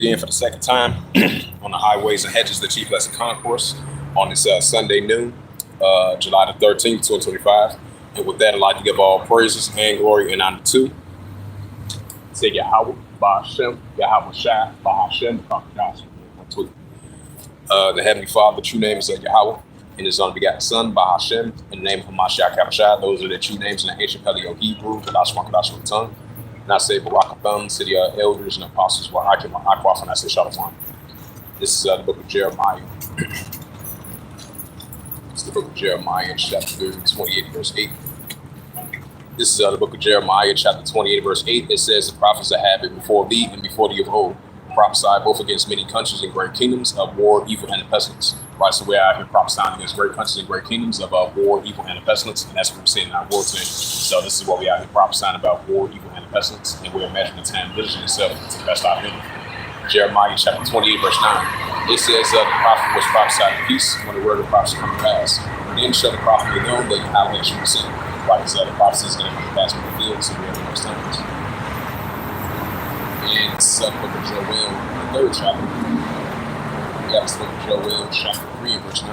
again for the second time on the highways and hedges, the Chief Lesson Concourse on this Sunday noon, July the 13th, 2025. And with that, I'd like to give all praises and glory and honor to say Yahweh, Ba'ashem, Yahweh Shai, Ba'ashem, the Heavenly Father. The true name is Yahweh, and His only begotten Son, Ba'ashem, in the name of Hamashiach Kabashai. Those are the true names in the ancient Paleo Hebrew, the Kadash of the tongue. And I say Barak Athon, city elders and apostles, where I can and I say Shalom. This is the book of Jeremiah. It's the book of Jeremiah, chapter 28, verse 8. This is the book of Jeremiah, chapter 28, verse 8. It says, the prophets that have been before thee and before thee of old prophesy both against many countries and great kingdoms of war, evil, and pestilence. Right, so we're out here prophesying against great countries and great kingdoms of war, evil, and pestilence, and that's what we're saying in our world today. So this is what we're out here prophesying about: war, evil, and pestilence, and we're measuring the time diligently itself to the best of our ability. Jeremiah chapter 28, verse 9. It says, the prophet was prophesied in peace when the word of the prophet come to pass. Then shall the prophet be known that Yahweh should be sent. Right, so the prophecy is going to come to pass in the field, so we have those times. And it's the book of Joel, the third chapter. That was the book of Joel, chapter 3, verse 9.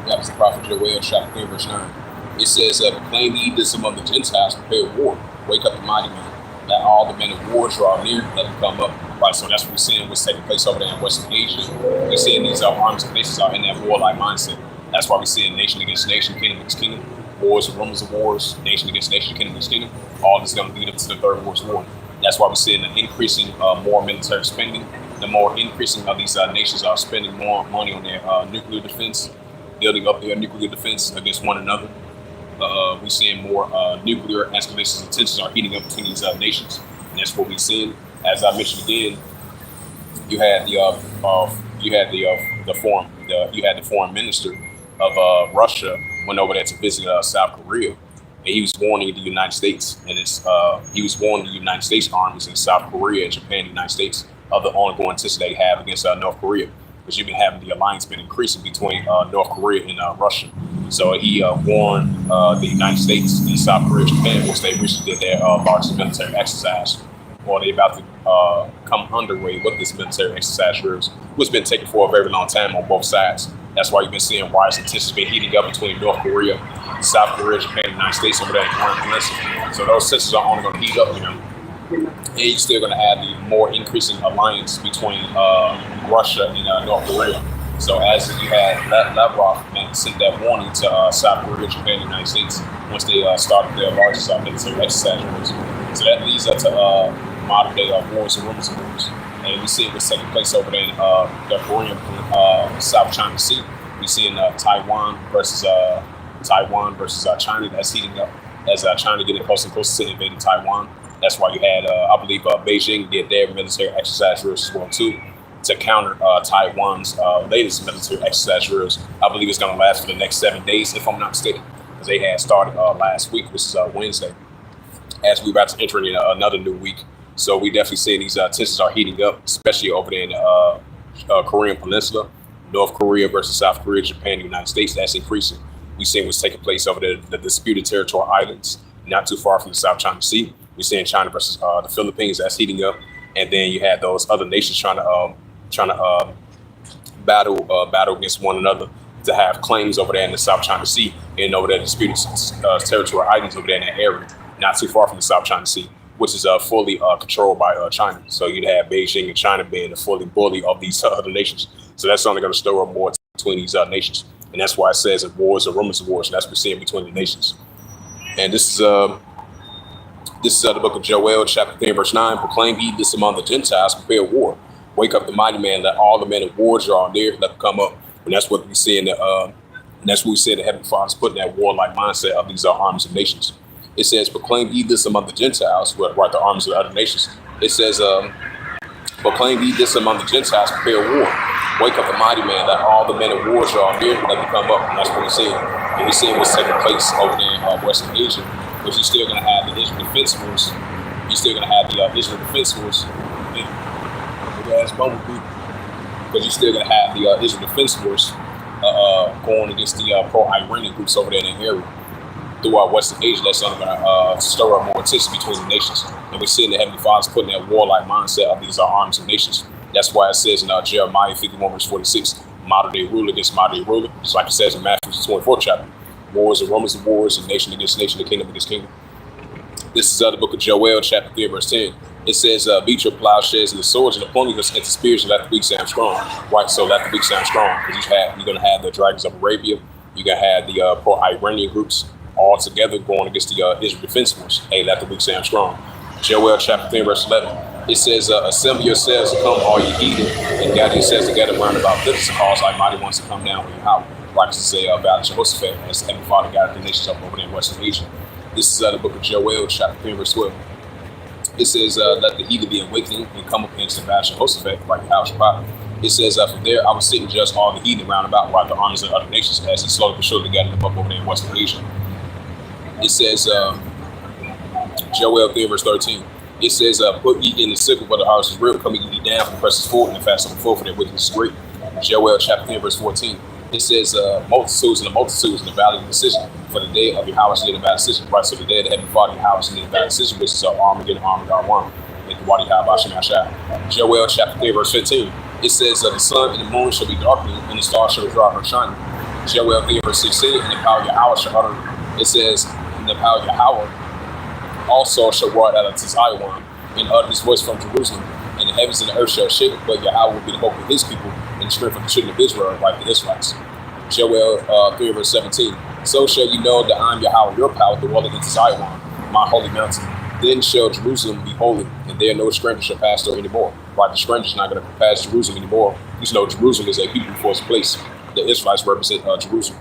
That was the prophet Joel, chapter 3, verse 9. It says, proclaim ye this among the Gentiles, prepare war, wake up the mighty man, let all the men of war draw near, let them come up. Right, so that's what we're seeing what's taking place over there in Western Asia. We're seeing these armies of nations are in that warlike mindset. That's why we're seeing nation against nation, kingdom against kingdom, wars and rumors of wars, nation against nation, kingdom against kingdom. All this is going to lead up to the Third World War. That's why we're seeing an increasing more military spending. The more increasing of these nations are spending more money on their nuclear defense, building up their nuclear defense against one another. We're seeing more nuclear escalations and tensions are heating up between these nations, and that's what we're seeing. As I mentioned again, you had the foreign minister of Russia went over there to visit South Korea, and he was warning the United States and he was warning the United States armies in South Korea, Japan, the United States of the ongoing tension they have against North Korea, because you've been having the alliance been increasing between North Korea and Russia. So he warned the United States and South Korea, Japan, which they recently did their largest military exercise, or they about to come underway with this military exercise, which has been taken for a very long time on both sides. That's why you've been seeing rising tensions been heating up between North Korea, South Korea, Japan, and the United States over there in the Korean Peninsula. So those tensions are only going to heat up, and you're still going to have the more increasing alliance between Russia and North Korea. So as you had Lavrov sent that warning to South Korea, Japan, and the United States once they started their largest military exercise. So that leads up to modern day wars and rumors of wars. And we see what's taking place over there in the Korean South China Sea. We see in Taiwan versus China, that's heating up as China getting closer and closer to invading Taiwan. That's why you had, I believe, Beijing did their military exercise drills as well too, to counter Taiwan's latest military exercise drills. I believe it's going to last for the next 7 days, if I'm not mistaken, because they had started last week, which is Wednesday, as we're about to enter in another new week. So we definitely see these tensions are heating up, especially over there in the Korean Peninsula, North Korea versus South Korea, Japan, the United States. That's increasing. We see what's taking place over there, the disputed territorial islands, not too far from the South China Sea. We're seeing China versus the Philippines. That's heating up, and then you have those other nations trying to battle against one another to have claims over there in the South China Sea and over there disputed territorial islands over there in that area, not too far from the South China Sea, which is fully controlled by China. So you'd have Beijing and China being the fully bully of these other nations. So that's only going to stir up more between these nations. And that's why it says that wars or rumors of wars. And that's what we're seeing between the nations. And this is the book of Joel, chapter 3, verse 9. Proclaim ye this among the Gentiles, prepare war. Wake up the mighty man, let all the men of war draw near, let them come up. And that's what we see and that's what we see the Heavenly Father's putting that warlike mindset of these armies of nations. It says, proclaim ye this among the Gentiles, right, the armies of other nations. It says, proclaim ye this among the Gentiles, prepare war. Wake up the mighty man, let all the men of war draw near, let them come up. And that's what we're seeing. And we're seeing what's taking place over there in Western Asia, which you're still going to have the Israel Defense Force. You're still going to have the Israel Defense Force. Because you're still going to have the Israel Defense Force going against the pro-Iranian groups over there in that area. throughout Western Asia, that's only going to stir up more tension between the nations. And we see the Heavenly Father's putting that warlike mindset of these are armies of nations. That's why it says in Jeremiah 51 verse 46, modern day ruler against modern day ruler. Just like it says in Matthew 24th chapter, wars and rumors of wars, and nation against nation, and kingdom against kingdom. This is the book of Joel, chapter 3, verse 10. It says, beat your plowshares and the swords and the pointing into spears and let the weak sound strong. Right, so let the weak sound strong. Because you're going to have the dragons of Arabia. You're going to have the pro-Iranian groups all together going against the Israel Defense Force. Hey, let the weak sound strong. Joel, chapter 3, verse 11. It says, assemble yourselves to come, all you heathen, and gather yourselves together round about this cause like mighty ones to come down with your power. Like to say about Jehoshaphat, as the Heavenly Father gathered the nations up over there in Western Asia. This is the book of Joel, chapter 3, verse 12. It says, let the heathen be awakening and come up against the battle of Jehoshaphat, like the house of God. It says, from there I was sitting just all the heathen round about, while the armies of other nations as he slowly but surely gathered them up over there in Western Asia. It says, Joel 3, verse 13. It says, put ye in the sickle, but the harvest is real, come ye down from the presses forward, and fast on the floor, for their wickedness is great. Joel chapter 3, verse 14. It says, multitudes and the multitudes in the valley of decision, for the day of Yahweh did a bad decision. Right, so the day of the Heavenly Father, Yahweh did a bad decision, which is Armageddon, Armageddon, and the Wadi Yahweh. Joel chapter 3, verse 15. It says, the sun and the moon shall be darkening, and the stars shall withdraw her shining. Joel 3, verse 16. And the power of Yahweh shall utter. It says, and the power of Yahweh also shall roar out of Zion, and utter his voice from Jerusalem. And the heavens and the earth shall shake, but Yahweh will be the hope of his people, and the strength of the children of Israel, like the Israelites. Joel 3, verse 17. So shall you know that I am Yahweh, your power, dwelling in Zion, my holy mountain. Then shall Jerusalem be holy, and there no stranger shall pass there anymore. Right, the stranger is not going to pass Jerusalem anymore. You know, Jerusalem is a people before its place. The Israelites represent Jerusalem.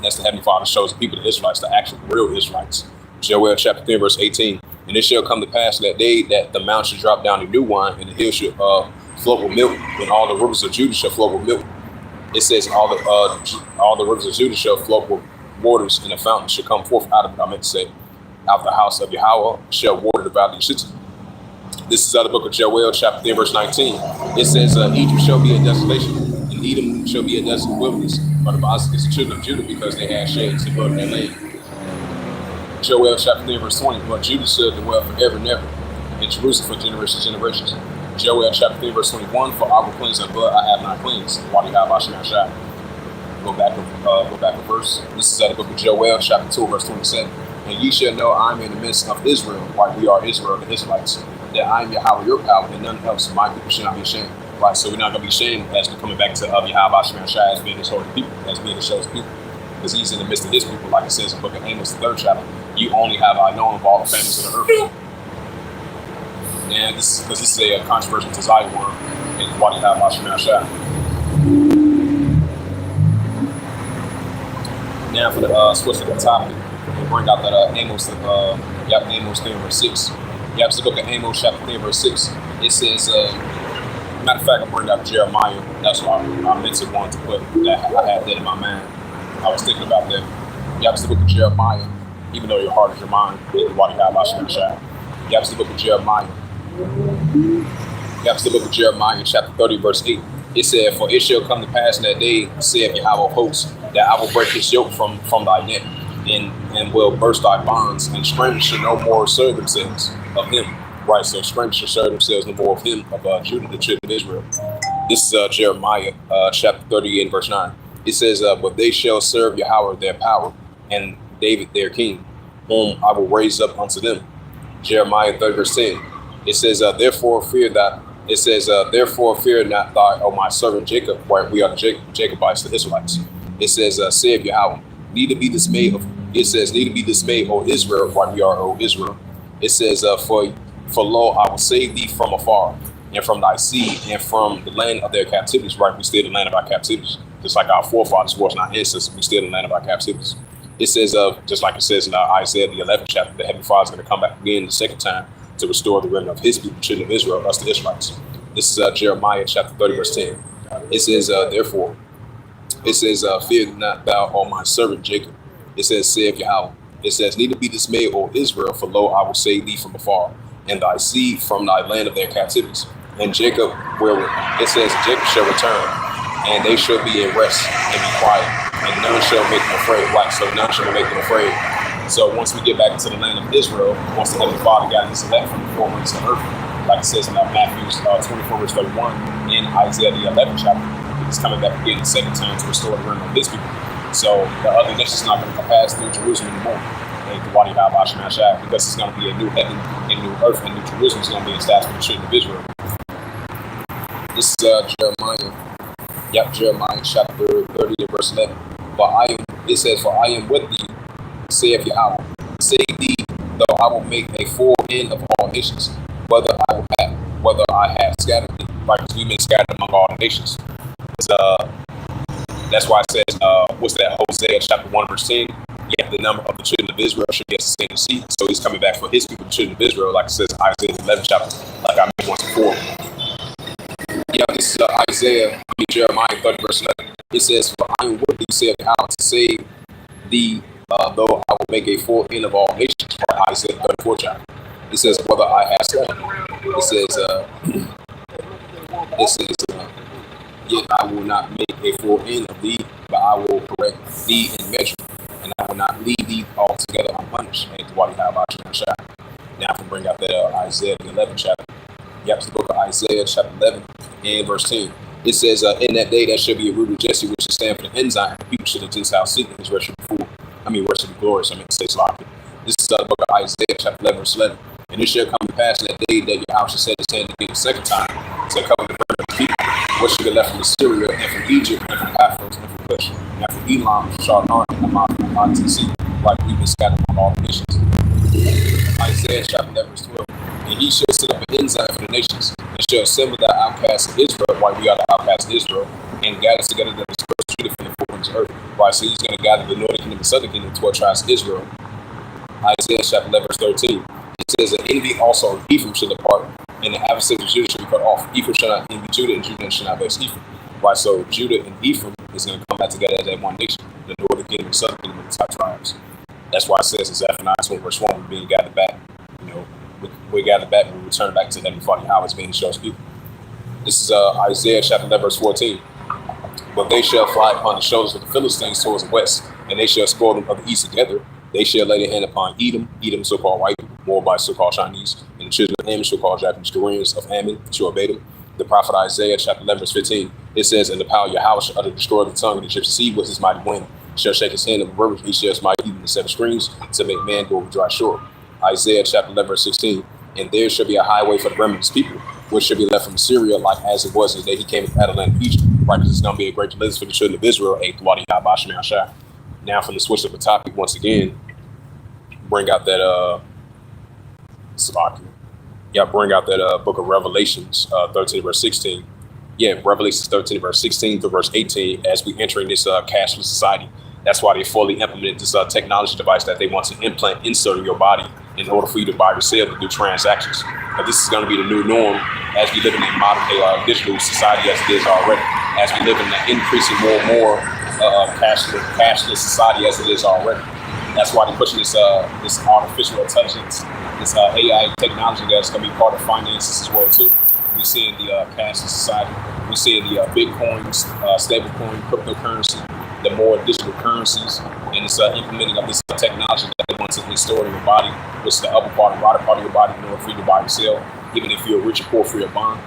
That's the Heavenly Father shows the people, the Israelites, the actual real Israelites. Joel chapter 3, verse 18. And it shall come to pass that day that the mount shall drop down the new wine, and the hill shall float with milk, and all the rivers of Judah shall float with milk. It says all the rivers of Judah shall float with waters, and the fountain shall come forth out of it. I meant to say, out of the house of Yahweh shall water the valley of Shittim. This is out of the book of Joel, chapter 3, verse 19. It says, Egypt shall be a desolation, and Edom shall be a desolate wilderness, but the Basik is the children of Judah, because they had shades to dwell in their land. Joel chapter 3, verse 20. But Judah shall dwell forever and ever, and Jerusalem for generations and generations. Joel chapter 3, verse 21. For I will cleanse thy blood, I have not cleansed. Wadi Yahweh. Go back a verse. This is out of the book of Joel, chapter 2, verse 27. And ye shall know I am in the midst of Israel, while we are Israel, the Israelites, that I am Yahweh, your power, and none else. My people shall not be ashamed. Right, so we're not going to be ashamed as we're coming back to Yahweh as being his holy people, as being his chosen people. Because he's in the midst of his people, like it says in the book of Amos, the 3rd chapter. You only have I known of all the families of the earth. And this is because this is a controversial to Zion and Wadi Yahweh. Now for the switch to the topic, we'll bring out that Amos, Amos 3, verse 6. You have to look at Amos chapter 3, verse 6. It says, matter of fact, I'll bring out Jeremiah. That's why I meant to want to put that. I had that in my mind. I was thinking about that. You have to look at Jeremiah, even though your heart is your mind. You have to look at Jeremiah. You have to look at Jeremiah chapter 30, verse 8. It said, for it shall come to pass in that day, saith Yahweh of hosts, that I will break his yoke from thy neck, and will burst thy bonds, and strangers shall no more serve themselves of him. Right, so strangers shall serve themselves no more of him, of Judah, the children of Israel. This is Jeremiah chapter 38, verse 9. It says, but they shall serve Yahweh their power, and David their king, whom I will raise up unto them. Jeremiah 30, verse 10. It says, therefore fear not. It says, therefore fear not thy, O my servant Jacob, right? We are Jacobites, the Israelites. It says, saith Yahweh, neither be dismayed. Neither be dismayed, O Israel, right? We are, O Israel. It says, for lo, I will save thee from afar, and from thy seed, and from the land of their captivities, right? We stay in the land of our captivities. Just like our forefathers was and our ancestors, we stay in the land of our captivities. It says, just like it says in Isaiah, the 11th chapter, the Heavenly Father is going to come back again the second time to restore the remnant of his people, children of Israel, us the Israelites. This is Jeremiah chapter 30, verse 10. It says, therefore, it says, fear not thou, O my servant Jacob. It says, saith Yahweh. It says, neither be dismayed, O Israel, for lo, I will save thee from afar, and thy seed from thy land of their captivities. And Jacob, it says, Jacob shall return, and they shall be in rest and be quiet. and none shall make them afraid. Right, so none shall make them afraid. So once we get back into the land of Israel, once the Heavenly Father got his elect from the four winds of earth, like it says in Matthew 24, verse 31, and Isaiah the 11th chapter, he's coming back again the second time to restore the realm of his people. So the other nations not going to pass through Jerusalem anymore. Because it's going to be a new heaven and new earth, and new Jerusalem is going to be established for the children of Israel. This is Jeremiah. Yep, Jeremiah chapter 30 and verse 11. It says, "For I am with thee, saith Yahweh. Say thee, though I will make a full end of all nations, whether I have scattered thee." Right, because we've been scattered among all the nations. That's why it says, what's that? Hosea chapter 1 verse 10. Yet the number of the children of Israel should get sustained and seed. So he's coming back for his people, the children of Israel, like it says Isaiah 11 chapter, like I mentioned once before. Yeah, this is Jeremiah 30 verse 11. It says, "For I am with thee, saith Yahweh, to save thee, though I will make a full end of all nations." For Isaiah 34 chapter. It says, "Whether I have scattered." It says, "Yet I will not make a full end of thee, but I will correct thee in measure, and I will not leave thee altogether unpunished." Now I can bring out that Isaiah the 11th chapter. Yep, it's the book of Isaiah chapter 11 and verse 10. It says, "In that day there shall be a root of Jesse, which shall stand for the enzyme. People should the Gentiles seek his worship worship be glorious." I meant to say sloppy. This is the book of Isaiah chapter 11 verse 11. "And it shall come to pass in that day that your house shall set his hand again the second time to cover the burden of the people, what should be left from Assyria, and from Egypt, and from Paphos, and from Cush, and from Elam, from Shinar, and Hamath, to the sea, like we've been scattered among all the nations." Isaiah chapter 11 verse 12. "And he shall set up an ensign for the nations, and shall assemble the outcasts of Israel," while we are the outcasts of Israel, "and gather together the dispersed Judah from the four corners of the earth." Right, so he's going to gather the northern kingdom and southern kingdom, 12 tribes of Israel. Isaiah chapter 11 verse 13. It says, "The envy also of Ephraim shall depart, and the adversary of Judah shall be cut off. Ephraim shall not envy Judah, and Judah shall not vex Ephraim." Right, so Judah and Ephraim is going to come back together as that one nation, the northern kingdom and southern kingdom of the 12 tribes. That's why it says in Zephaniah 20 verse 1, we're being gathered back. We gathered back and we return back to Heavenly Father, how it's being shown to people. This is Isaiah chapter 11 verse 14. "But they shall fly upon the shoulders of the Philistines towards the west, and they shall spoil them of the east together. They shall lay their hand upon Edom, so-called white people, Moabite, so-called Chinese, and the children of Ammon, so-called Japanese, Koreans of Ammon, shall obey them." The prophet Isaiah chapter 11 verse 15. It says, "And the power of Yahweh shall utterly destroy the tongue of the Egyptian sea with his mighty wind. Shall shake his hand of the rivers, he shall smite even the seven streams, to make man go over dry shore." Isaiah chapter 11 verse 16. "And there shall be a highway for the remnant of his people, which shall be left from Syria, like as it was in the day he came out of the land of Egypt." Right, because it's going to be a great deliverance for the children of Israel. Now, from the switch of the topic once again, bring out that book of Revelations 13 verse 16. Yeah, Revelations 13 verse 16 to verse 18. As we entering this cashless society, that's why they fully implemented this technology device that they want to insert in your body in order for you to buy or sell, to do transactions. But this is going to be the new norm as we live in a modern day digital society as it is already. As we live in an increasing more and more cashless society as it is already. That's why they're pushing this artificial intelligence, this AI technology that's going to be part of finances as well too. We see in the cashless society, we see in the Bitcoins, stablecoin, cryptocurrency, the more digital currencies, and it's implementing of this technology that they want to install in your body, which is the upper part and bottom part of your body in order for you to buy or sell, even if you're rich or poor for your bond,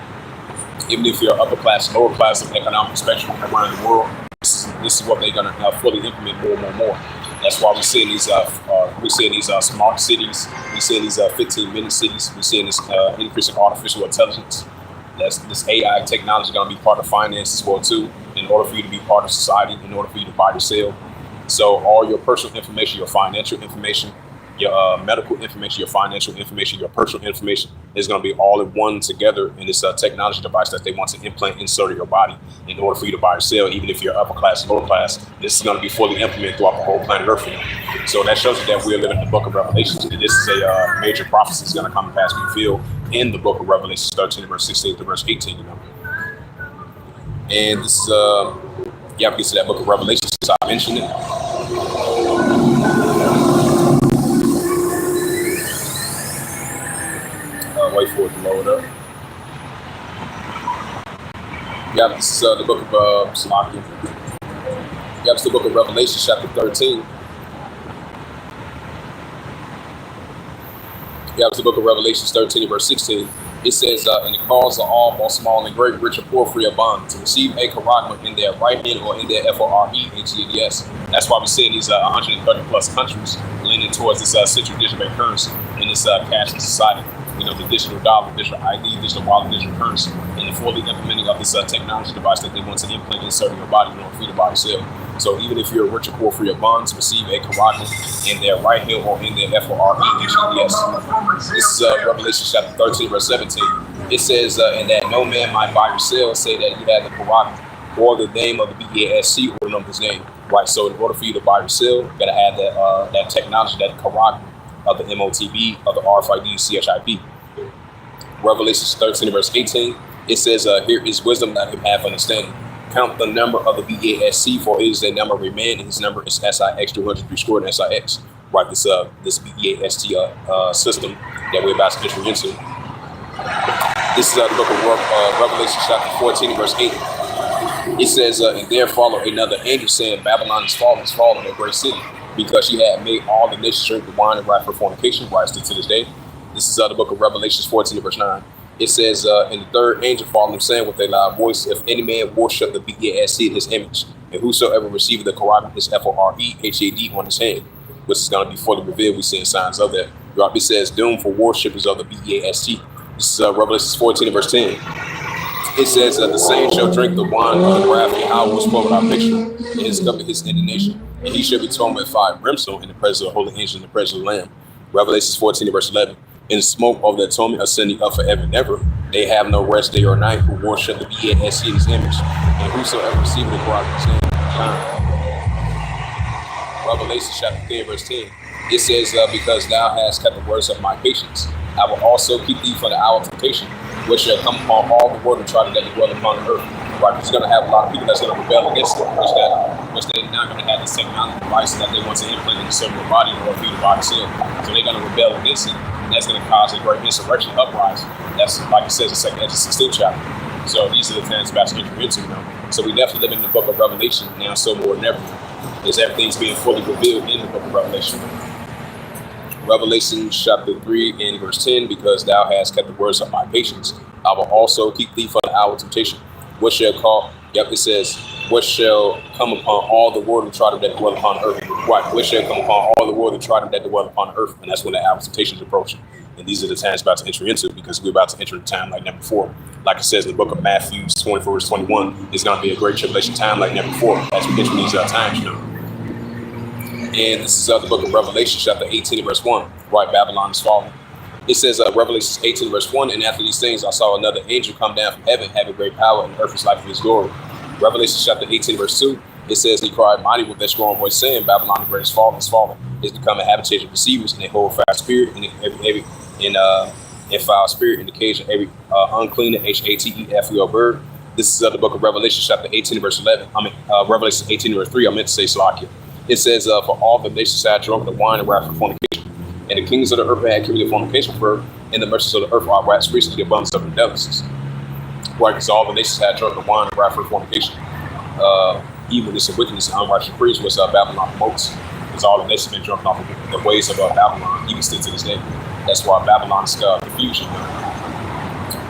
even if you're upper class, lower class of economic spectrum around the world. This is what they're going to fully implement more and more. That's why we see in these smart cities, we see in these 15-minute cities, we see in this increasing artificial intelligence. This AI technology going to be part of finance as well too, in order for you to be part of society, in order for you to buy or sell. So all your personal information, your financial information, your medical information, your financial information, your personal information is going to be all in one together in this technology device that they want to insert in your body in order for you to buy or sell, even if you're upper class, lower class. This is going to be fully implemented throughout the whole planet Earth. So that shows you that we're living in the book of Revelations. And this is a major prophecy that's going to come and pass, be fulfilled in the book of Revelation 13, verse 16 to verse 18, And this is, we get to that book of Revelation since I mentioned it. Wait for it to load up. Yeah, this is the book of Salakia. Yep, it's the book of Revelation, chapter 13. Yeah, it's the book of Revelation 13, verse 16. It says, and it calls all, both small and great, rich and poor, free or bond, to receive a charagma in their right hand or in their FOREHEDS. That's why we see these 130 plus countries leaning towards this central digital currency in this cashless society. You know, the digital dollar, digital ID, digital wallet, digital currency, and the fully implementing of this technology device that they want to implant insert in your body, you know, free to buy sale. So even if you're rich or poor, free or bonds, receive a charagma in their right hand or in their FOREHEDS. This is Revelation chapter 13, verse 17. It says, and that no man might buy or sell, say that he had the charagma or the name of the BASC or the number of his name. Right. So in order for you to buy or sell, you gotta have that technology, that charagma of the MOTB, of the RFID, CHIP. Revelation 13, verse 18. It says, here is wisdom that you have understanding. Count the number of the BASC, for it is the number of man, and his number is SIX 203 squared and SIX. Right, this BAST system that we're about to enter into. This is the book of Revelation chapter 14, verse 8. It says, and there followed another angel saying, Babylon is fallen, a great city, because she had made all the nations drink the wine and wrath for fornication, right, still to this day. This is the book of Revelation 14, verse 9. It says, and the third angel followed him, saying with a loud voice, if any man worship the BASC in his image, and whosoever receiveth the charagma, his FOREHAD on his hand, which is going to be fully revealed, we see signs of that. Right, it says, doom for worshippers of the BAST. This is Revelation 14, verse 10. It says that the same shall drink the wine of the wrath of Yahweh, was spoken our picture, and his cup of his indignation, and he shall be tormented with fire and brimstone in the presence of the holy angel, in the presence of the Lamb. Revelation 14, verse 11. In the smoke of their torment ascending up forever and ever, they have no rest day or night who worship the BASC in his image, and whosoever receiveth the charagma in his name. Revelation chapter 10, verse 10. It says, because thou hast kept the words of my patience, I will also keep thee from the hour of temptation, which shall come upon all the world and try to let the dwell upon the earth. Right, because you're going to have a lot of people that's going to rebel against it, which they're not going to have this technology device that they want to implant in the cellular body or feed the body cell. So they're going to rebel against it, and that's going to cause a great insurrection uprising. That's like it says in 2 Ezra 16 chapter. So these are the times about to enter into, you know. So we definitely live in the book of Revelation now, so more than ever, is everything's being fully revealed in the book of Revelation. Revelation chapter 3 and verse 10, because thou hast kept the words of my patience, I will also keep thee from the hour of temptation. What shall call? Yep, it says, what shall come upon all the world and try to that dwell upon earth? Right, what shall come upon all the world and try to that dwell upon earth? And that's when the hour of temptation is approaching. And these are the times about to enter into, because we're about to enter the time like never before. Like it says in the book of Matthew 24, verse 21, it's going to be a great tribulation time like never before as we enter these times, you know. And this is the book of Revelation, chapter 18, verse 1. Right, Babylon is falling. It says, Revelation 18, verse 1, and after these things I saw another angel come down from heaven, having great power, and the earth is like his glory. Revelation chapter 18, verse 2, it says, he cried mighty with that strong voice, saying, Babylon the great is fallen, is become a habitation of deceivers, and they hold foul spirit, and every foul spirit in the cage of every unclean, HATEFUL bird. This is the book of Revelation, chapter 18, verse 11. Revelation 18, verse 3, I meant to say Slakia. It says, for all the nations had drunk the wine and wrath for fornication, and the kings of the earth had committed fornication for her, and the merchants of the earth are waxed rich to the abundance of their delicacies. Right, because all the nations had drunk the wine and wrath for fornication. Evilness and wickedness and unrighteous praise was Babylon promotes, because all the nations have been drunk off of the ways of Babylon, even still to this day. That's why Babylon is confusion.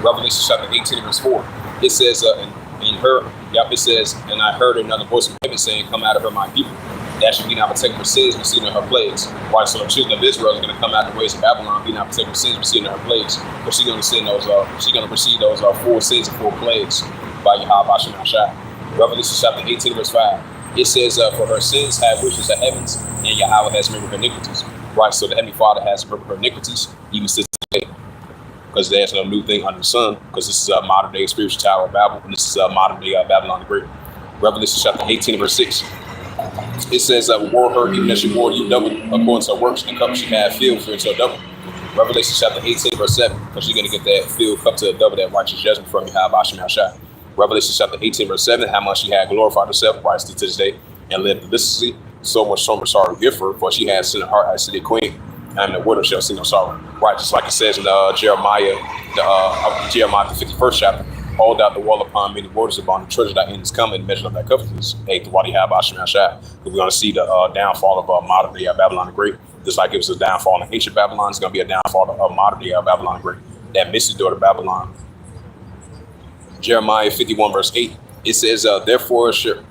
Revelation chapter 18, verse 4. It says, it says, and I heard another voice from heaven saying, come out of her, my people, that should be not protected for sins, but seen in her plagues. Right, so the children of Israel are going to come out the ways of Babylon, be not protected for sins, but seen in her plagues. But she's going to sin those, she's going to receive those 4 sins and 4 plagues by Yahweh Shemashah. Revelation chapter 18, verse 5. It says, for her sins have riches the heavens, and Yahweh has remembered her iniquities. Right, so the Heavenly Father has remembered her iniquities, even since today. Because there's no new thing under the sun, because this is a modern day spiritual Tower of Babel, and this is a modern day Babylon the Great. Revelation chapter 18, verse 6. It says, reward her even as she reward you double according to her works, and cup she had filled for until double. Revelation chapter 18, verse 7, because you're going to get that filled cup to double that righteous judgment from you, Yahweh Shemashah. Revelation chapter 18, verse 7, how much she had glorified herself, Christ to this day, and lived deliciously, so much sorrow give her, for she has sin in her heart as city queen, and the widow shall see no sorrow. Right, just like it says in Jeremiah, the 51st chapter. Hold out the wall upon many waters upon the treasure that end is coming, measure of that covetousness. Hey, the Wadi Habashim Shah. We're going to see the downfall of modern day Babylon the Great. Just like it was a downfall in ancient Babylon, it's going to be a downfall of modern day Babylon the Great. That mystic daughter Babylon. Jeremiah 51 verse 8. It says, Revelation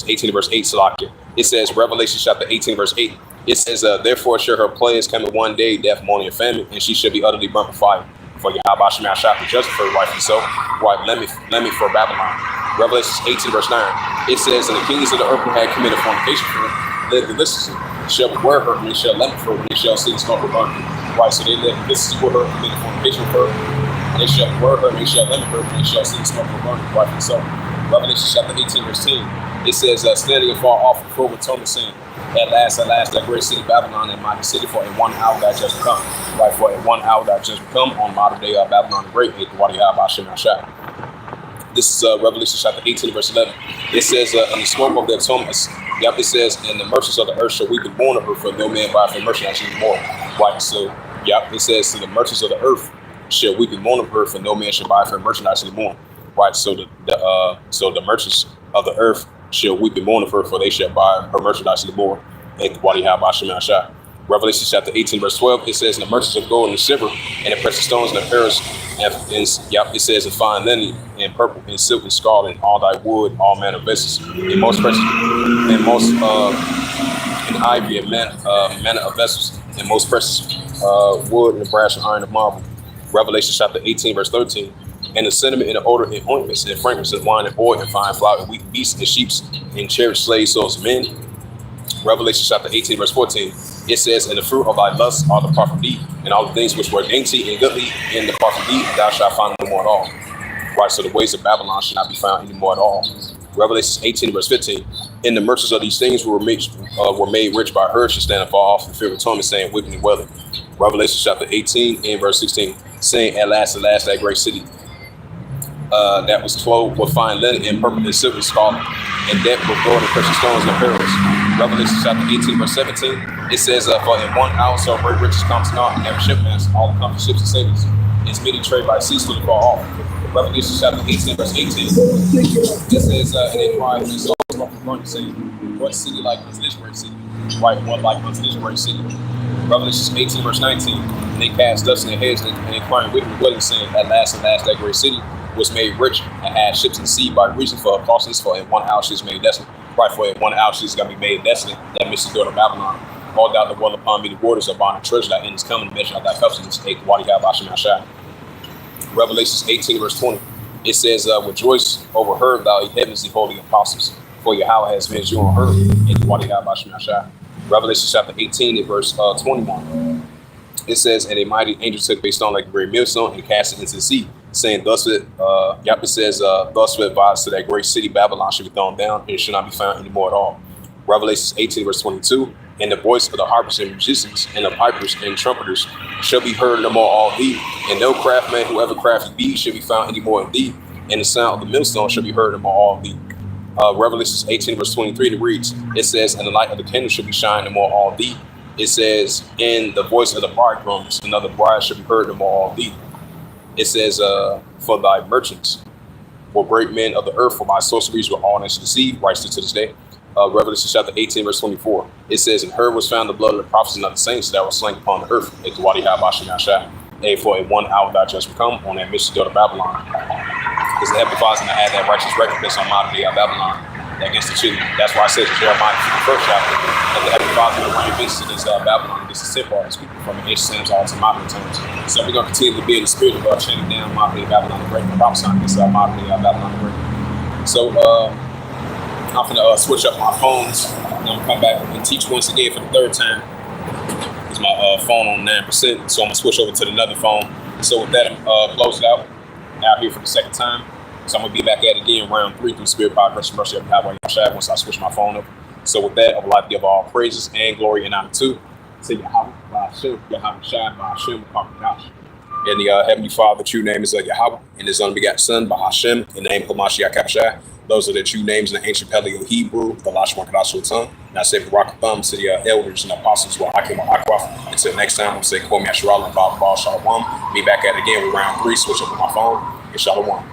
18 verse 8, Salakia. It says, Revelation chapter 18 verse 8. It says, therefore shall her plagues come in one day, death, mourning, and famine, and she shall be utterly burnt with fire. For Yahweh Shemah shall be judged for her wife and so, wife Lemmy for Babylon. Revelation 18 verse 9. It says, and the kings of the earth who had committed fornication for her, led the listeners shall wear her, and they shall Lemmy for her, and they shall see the smoke of burning. Right, so they led the listeners with her, committed fornication for her, and they shall wear her, and they shall Lemmy for her, and they shall see the smoke of burning. Right, and so. Revelation chapter 18 verse 10. It says, standing afar off before with Tony saying, at last, that great city Babylon and mighty city, for in 1 hour that just come. Right, for in 1 hour that just come on modern day Babylon the Great, the Wadi Habashim Shah. This is Revelation chapter 18 verse 11. It says, in the smoke of the atonement, it says, and the merchants of the earth shall weep and mourn of her, for no man buy for merchandise anymore. Right, so it says, to the merchants of the earth shall weep and mourn of her, for no man shall buy for merchandise anymore. Right, so the merchants of the earth shall weep and mourn of her, for they shall buy her merchandise anymore. Wadi Habashim Shah. Revelation chapter 18 verse 12. It says, and the merchants of gold and silver and the precious stones and the pearls, and it says, and fine linen and purple and silk and scarlet and all thy wood, all manner of vessels, and most precious and most and ivory and manner of vessels, and most precious wood and brass and iron and marble. Revelation chapter 18 verse 13. And the cinnamon and the odor and ointments and fragrance and wine and oil and fine flour and wheat and beasts and sheep and chariots, slaves, souls of men. Revelation chapter 18 verse 14. It says, and the fruit of thy lust are the part from thee, and all the things which were dainty and goodly in the part from thee, thou shalt find no more at all. Right, so the ways of Babylon should not be found anymore at all. Revelation 18 verse 15. And the merchants of these things were made rich by her, should stand afar off and fear of atonement, saying, weeping and wailing. Revelation chapter 18 and verse 16, saying, at last, that great city that was clothed with fine linen and purple and silver and scarlet, and decked with gold and precious stones and pearls. Revelation chapter 18 verse 17. It says, for in 1 hour so great riches come to naught, and every shipmaster, all the company ships and sailors, is many trade by sea to the far off. Revelation chapter 18 verse 18. It says, and they cried and souls from burning, saying, what city like unto this great city? Right, one like unto this great city. Revelation 18 verse 19. And they cast dust in their heads and inquiring wicked dwelling, saying, at last, that great city was made rich and had ships in the sea by reason for costliness, for in 1 hour she's made desolate. Right, for in 1 hour she's going to be made desolate. That mystic daughter Babylon. All down the well upon me the waters upon the treasure that ends coming, measure of thy covetousness, the Wadi Habashim Shah. Revelation 18 verse 20. It says, rejoice over her, thou heavens, the holy apostles, for Yahweh has avenged you on her, the Wadi Habashim Shah. Revelation chapter 18 and verse 21. It says, and a mighty angel took a stone like a great millstone and cast it into the sea, saying, thus it says, thus will advise to that great city Babylon should be thrown down and should not be found anymore at all. Revelation 18 verse 22. And the voice of the harpers and musicians and the pipers and trumpeters shall be heard no more all thee, and no craftsman whoever crafted thee shall be found any more in thee, and the sound of the millstone shall be heard no more all thee. Revelation 18 verse 23 it reads, it says, and the light of the candle shall be shining no more all thee. It says, in the voice of the bridegrooms, another bride shall be heard no more all thee. It says, for thy merchants were great men of the earth, for my sorceries were all nations deceived, right to this day. Revelation chapter 18 verse 24. It says, in her was found the blood of the prophets and of the saints that were slain upon the earth, at the Wadi Habashim Shah. And for in 1 hour thou just come on that mission to go to Babylon. Because the Heavenly Father going to have that righteous recompense on modern day of Babylon against the children. That's why I said in Jeremiah 51st chapter that the Heavenly Father will run your vengeance against Babylon, against the temple of people from the ancient times all to modern times. So we're going to continue to be in the spirit of shutting down modern day Babylon the Great and prophesying against modern day Babylon the Great. So I'm going to switch up my phones. I'm going to come back and teach once again for the third time. Because my phone on 9%, so I'm going to switch over to another phone. So with that, I'm closing out here for the second time. So I'm going to be back at it again, round 3 through Spirit, Power, Grace, and Mercy of Yahweh Yahshua once I switch my phone up. So with that, I would like to give all praises and glory and honor to Yahweh, Hashem, Yahweh Shai, Hashem, Yahweh. And the Heavenly Father, true name is Yahweh, and His unbegotten Son, by Hashem, in the name of Hamashiach Yahshua. Those are the true names in the ancient Paleo Hebrew, the Lashon Kadash tongue. And I say for rock a thumb to the elders and apostles who are Hakim Akwaf. Until next time, I'm saying, Kwame Asherah and Bob Shalom. Be back at it again with round 3, switch up on my phone, and Shalom.